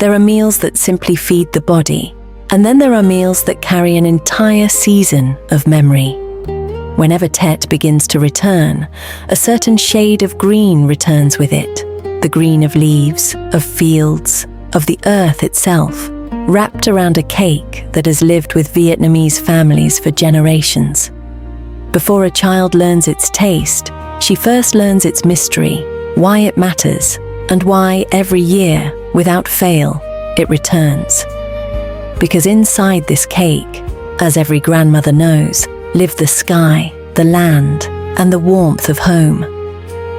There are meals that simply feed the body, and then there are meals that carry an entire season of memory. Whenever Tet begins to return, a certain shade of green returns with it, the green of leaves, of fields, of the earth itself, wrapped around a cake that has lived with Vietnamese families for generations. Before a child learns its taste, she first learns its mystery, why it matters, and why every year, without fail, it returns. Because inside this cake, as every grandmother knows, live the sky, the land, and the warmth of home.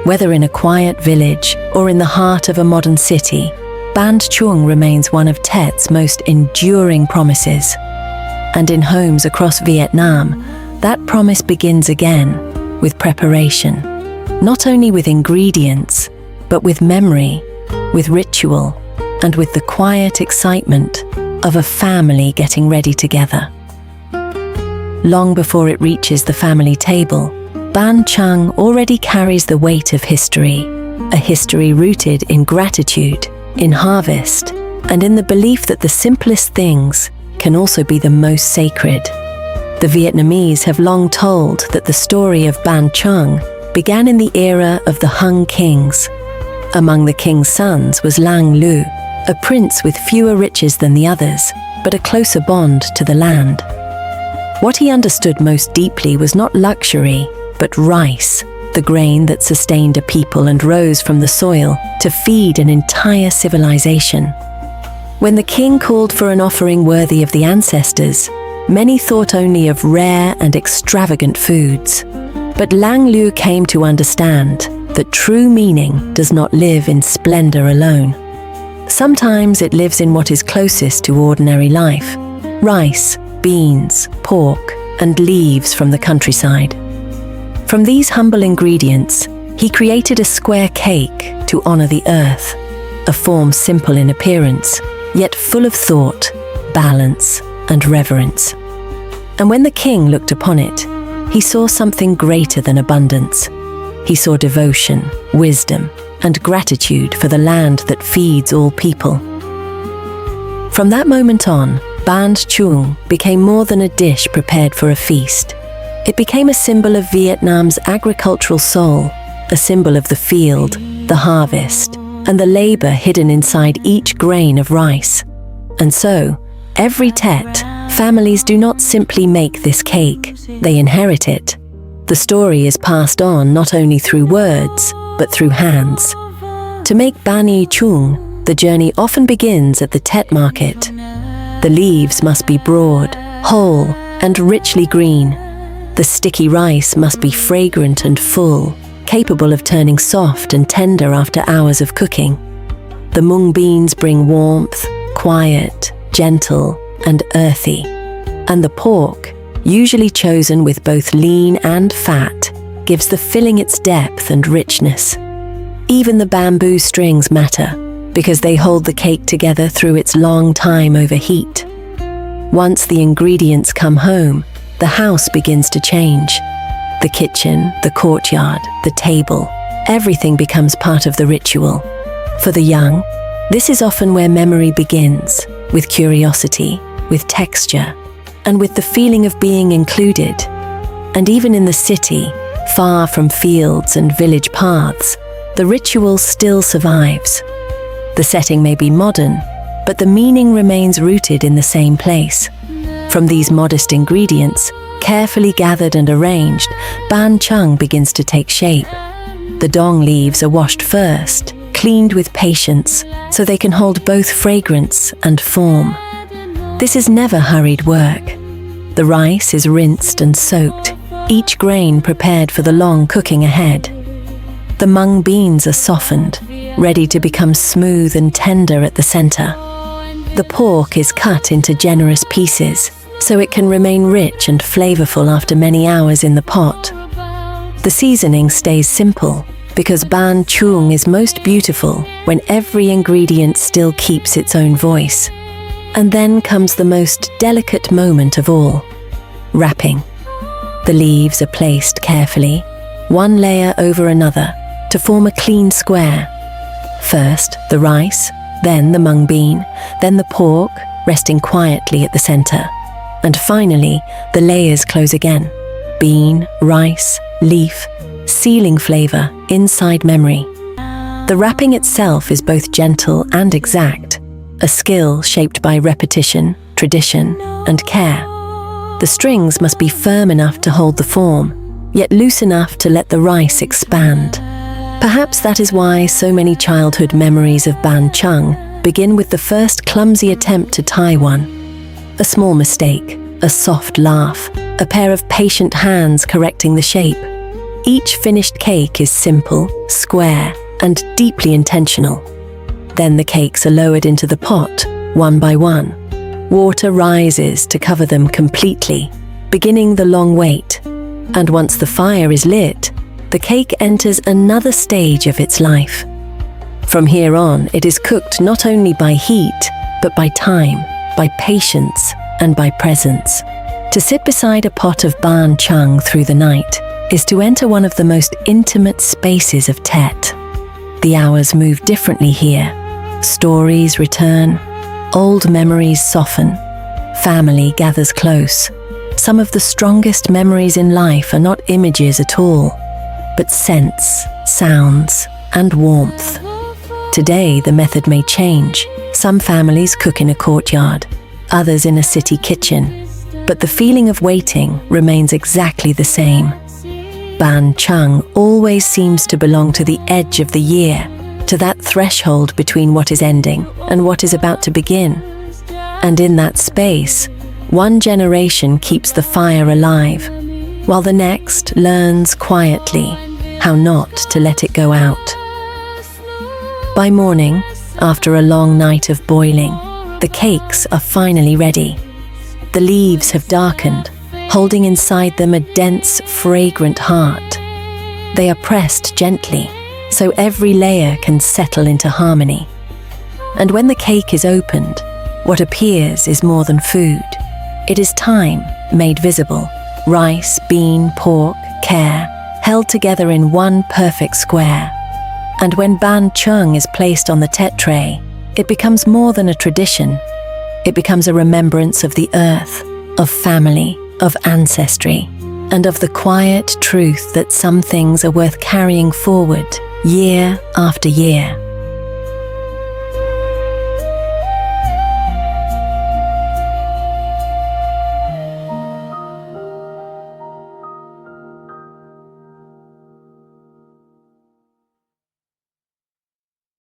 Whether in a quiet village or in the heart of a modern city, Banh Chung remains one of Tet's most enduring promises. And in homes across Vietnam, that promise begins again with preparation, not only with ingredients, but with memory, with ritual, and with the quiet excitement of a family getting ready together. Long before it reaches the family table, Banh Chung already carries the weight of history, a history rooted in gratitude, in harvest, and in the belief that the simplest things can also be the most sacred. The Vietnamese have long told that the story of Banh Chung began in the era of the Hung kings. Among the king's sons was Lang Lieu, a prince with fewer riches than the others, but a closer bond to the land. What he understood most deeply was not luxury, but rice, the grain that sustained a people and rose from the soil to feed an entire civilization. When the king called for an offering worthy of the ancestors, many thought only of rare and extravagant foods. But Lang Lieu came to understand that true meaning does not live in splendor alone. Sometimes it lives in what is closest to ordinary life: rice, beans, pork, and leaves from the countryside. From these humble ingredients, he created a square cake to honor the earth, a form simple in appearance, yet full of thought, balance, and reverence. And when the king looked upon it, he saw something greater than abundance. He saw devotion, wisdom, and gratitude for the land that feeds all people. From that moment on, Banh Chung became more than a dish prepared for a feast. It became a symbol of Vietnam's agricultural soul, a symbol of the field, the harvest, and the labor hidden inside each grain of rice. And so, every Tet, families do not simply make this cake, they inherit it. The story is passed on not only through words, but through hands. To make Banh Chung, the journey often begins at the Tet market. The leaves must be broad, whole, and richly green. The sticky rice must be fragrant and full, capable of turning soft and tender after hours of cooking. The mung beans bring warmth, quiet, gentle, and earthy. And the pork, usually chosen with both lean and fat, gives the filling its depth and richness. Even the bamboo strings matter, because they hold the cake together through its long time over heat. Once the ingredients come home, the house begins to change. The kitchen, the courtyard, the table, everything becomes part of the ritual. For the young, this is often where memory begins, with curiosity, with texture, and with the feeling of being included. And even in the city, far from fields and village paths, the ritual still survives. The setting may be modern, but the meaning remains rooted in the same place. From these modest ingredients, carefully gathered and arranged, Banh Chung begins to take shape. The dong leaves are washed first, cleaned with patience, so they can hold both fragrance and form. This is never hurried work. The rice is rinsed and soaked, each grain prepared for the long cooking ahead. The mung beans are softened, ready to become smooth and tender at the center. The pork is cut into generous pieces, so it can remain rich and flavorful after many hours in the pot. The seasoning stays simple, because Banh Chung is most beautiful when every ingredient still keeps its own voice. And then comes the most delicate moment of all: wrapping. The leaves are placed carefully, one layer over another, to form a clean square. First, the rice, then the mung bean, then the pork, resting quietly at the center. And finally, the layers close again. Bean, rice, leaf, sealing flavor inside memory. The wrapping itself is both gentle and exact, a skill shaped by repetition, tradition, and care. The strings must be firm enough to hold the form, yet loose enough to let the rice expand. Perhaps that is why so many childhood memories of Banh Chung begin with the first clumsy attempt to tie one. A small mistake, a soft laugh, a pair of patient hands correcting the shape. Each finished cake is simple, square, and deeply intentional. Then the cakes are lowered into the pot, one by one. Water rises to cover them completely, beginning the long wait. And once the fire is lit, the cake enters another stage of its life. From here on, it is cooked not only by heat, but by time, by patience, and by presence. To sit beside a pot of Banh Chung through the night is to enter one of the most intimate spaces of Tet. The hours move differently here. Stories return, old memories soften, family gathers close. Some of the strongest memories in life are not images at all, but scents, sounds, and warmth. Today, the method may change. Some families cook in a courtyard, others in a city kitchen, but the feeling of waiting remains exactly the same. Banh Chung always seems to belong to the edge of the year, to that threshold between what is ending and what is about to begin. And in that space, one generation keeps the fire alive, while the next learns quietly how not to let it go out. By morning, after a long night of boiling, the cakes are finally ready. The leaves have darkened, holding inside them a dense, fragrant heart. They are pressed gently, so every layer can settle into harmony. And when the cake is opened, what appears is more than food. It is time made visible. Rice, bean, pork, care, held together in one perfect square. And when Banh Chung is placed on the Tet tray, it becomes more than a tradition. It becomes a remembrance of the earth, of family, of ancestry, and of the quiet truth that some things are worth carrying forward year after year.